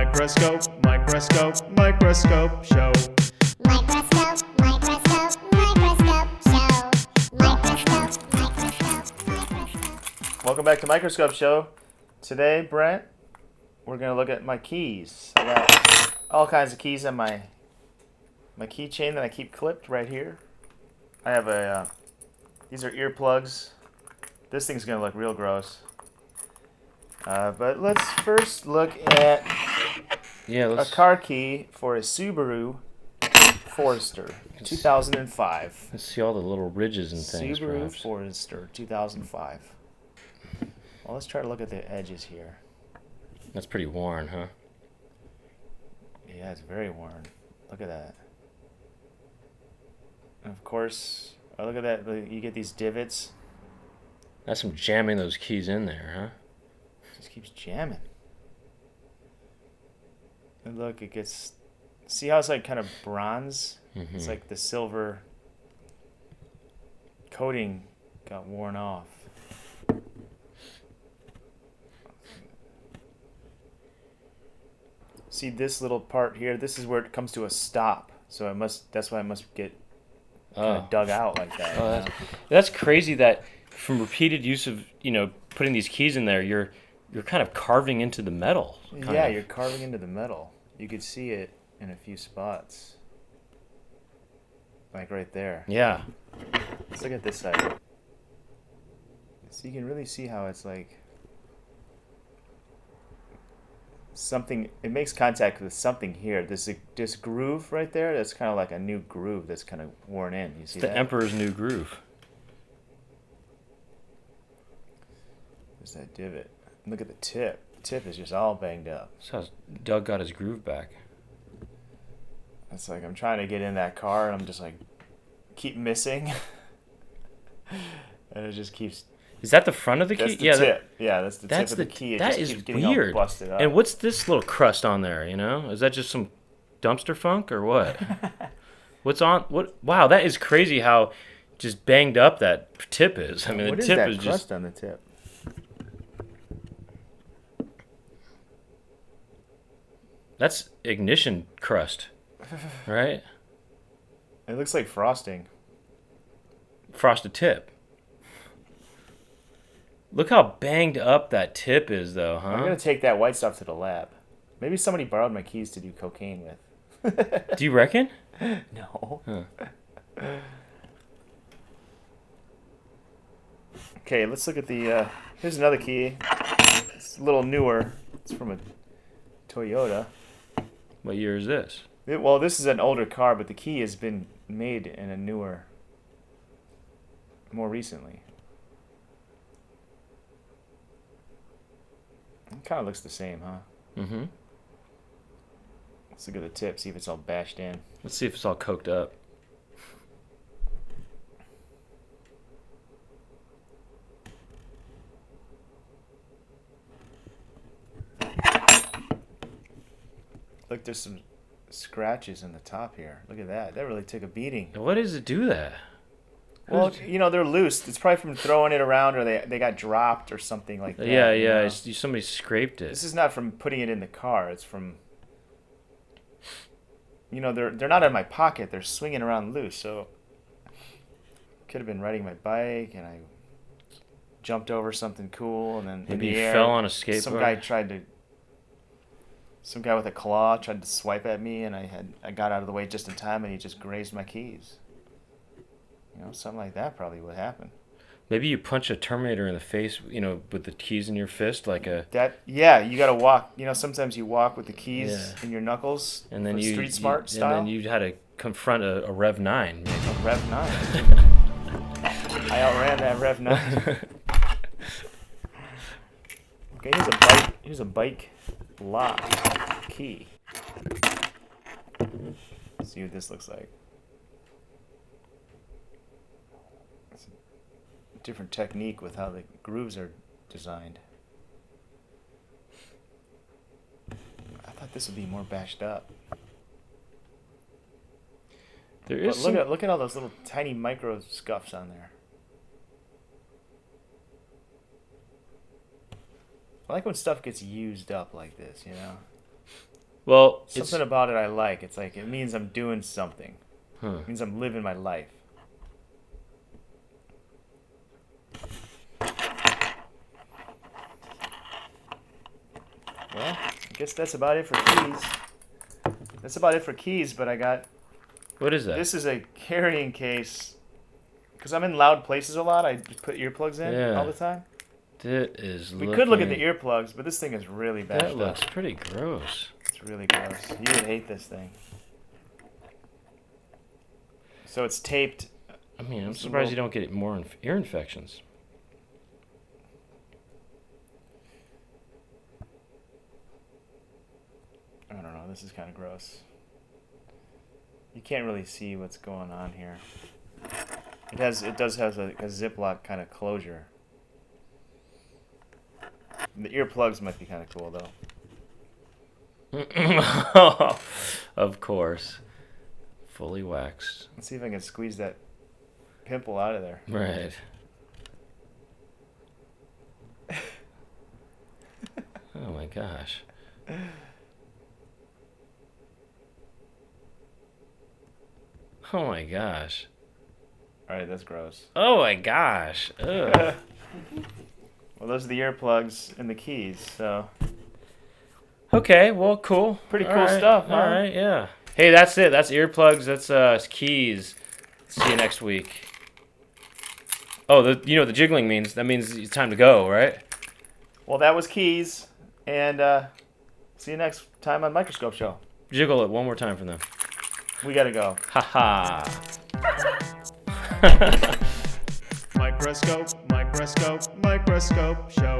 Microscope, microscope, microscope show. Microscope, microscope, microscope show. Microscope, microscope, microscope. Welcome back to Microscope Show. Today, Brent, we're going to look at my keys. I got all kinds of keys on my keychain that I keep clipped right here. I have these are earplugs. This thing's going to look real gross. But let's first look at a car key for a Subaru Forester, 2005. Let's see all the little ridges and things. Subaru Perhaps. Forester, 2005. Well, let's try to look at the edges here. That's pretty worn, huh? Yeah, it's very worn. Look at that. And of course, look at that. You get these divots. That's some jamming those keys in there, huh? It just keeps jamming. And look, it gets... See how it's like kind of bronze? Mm-hmm. It's like the silver coating got worn off. See this little part here? This is where it comes to a stop. So it must. That's why it must get kind of dug out like that. Oh, that's crazy that from repeated use of, putting these keys in there, you're kind of carving into the metal. Yeah, you're carving into the metal. You could see it in a few spots. Like right there. Yeah. Let's look at this side. So you can really see how it's like something, it makes contact with something here. This groove right there, that's kind of like a new groove that's kind of worn in. You see It's the that? Emperor's New Groove. There's that divot. Look at the tip. The tip is just all banged up. That's how Doug got his groove back. It's like I'm trying to get in that car and I'm just like, keep missing. And it just keeps... Is that the front of the key? That's the tip. Yeah, that's the tip That's of the key. It that just is keeps getting weird. all busted up. And what's this little crust on there? Is that just some dumpster funk or what? What's on? What? Wow, that is crazy. How just banged up that tip is. I mean, What the is tip that is crust just. on the tip? That's ignition crust, right? It looks like frosting. Frosted tip. Look how banged up that tip is, though, huh? I'm gonna take that white stuff to the lab. Maybe somebody borrowed my keys to do cocaine with. Do you reckon? No. Huh. Okay, let's look at the. Here's another key. It's a little newer. It's from a Toyota. What year is this? Well, this is an older car, but the key has been made in a newer, more recently. It kind of looks the same, huh? Mm-hmm. Let's look at the tip, see if it's all bashed in. Let's see if it's all coked up. Look, there's some scratches in the top here. Look at that. That really took a beating. What does it do that? Well, they're loose. It's probably from throwing it around, or they got dropped or something like that. Yeah. you know? Somebody scraped it. This is not from putting it in the car. It's from... they're not in my pocket. They're swinging around loose. So could have been riding my bike, and I jumped over something cool, and then Maybe in the you air, fell on a skateboard. Some guy with a claw tried to swipe at me, and I got out of the way just in time, and he just grazed my keys. Something like that probably would happen. Maybe you punch a Terminator in the face, with the keys in your fist, like a... You gotta walk. Sometimes you walk with the keys in your knuckles, And then you street smart style. And then you had to confront a Rev 9. Maybe. A Rev 9. I outran that Rev 9. Okay, here's a bike lock key. Let's see what this looks like. It's a different technique with how the grooves are designed. I thought this would be more bashed up. But look at all those little tiny micro scuffs on there. I like when stuff gets used up like this, you know? Well, it's Something about it I like. It's like it means I'm doing something. huh. It means I'm living my life. Well, I guess that's about it for keys. That's about it for keys, but I got... What is that? This is a carrying case. Because I'm in loud places a lot, I just put earplugs in Yeah. all the time. That is. We could look at the earplugs, but this thing is really bashed That looks up. pretty gross. It's really gross. You would hate this thing. So it's taped. I mean, I'm It's a surprised you little- don't get more ear infections. I don't know. This is kind of gross. You can't really see what's going on here. It does have a Ziploc kind of closure. The earplugs might be kind of cool though. Of course. Fully waxed. Let's see if I can squeeze that pimple out of there. Right. Oh my gosh. Oh my gosh. All right, that's gross. Oh my gosh. Ugh. Well, those are the earplugs and the keys. So Okay, well, cool. Pretty All cool right, stuff, huh? All right, yeah. Hey, that's it. That's earplugs. That's keys. See you next week. Oh, you know what the jiggling means? That means it's time to go, right? well, that was keys, and see you next time on Microscope Show. Jiggle it one more time for them. We gotta go. Ha ha. Microscope, microscope, microscope show.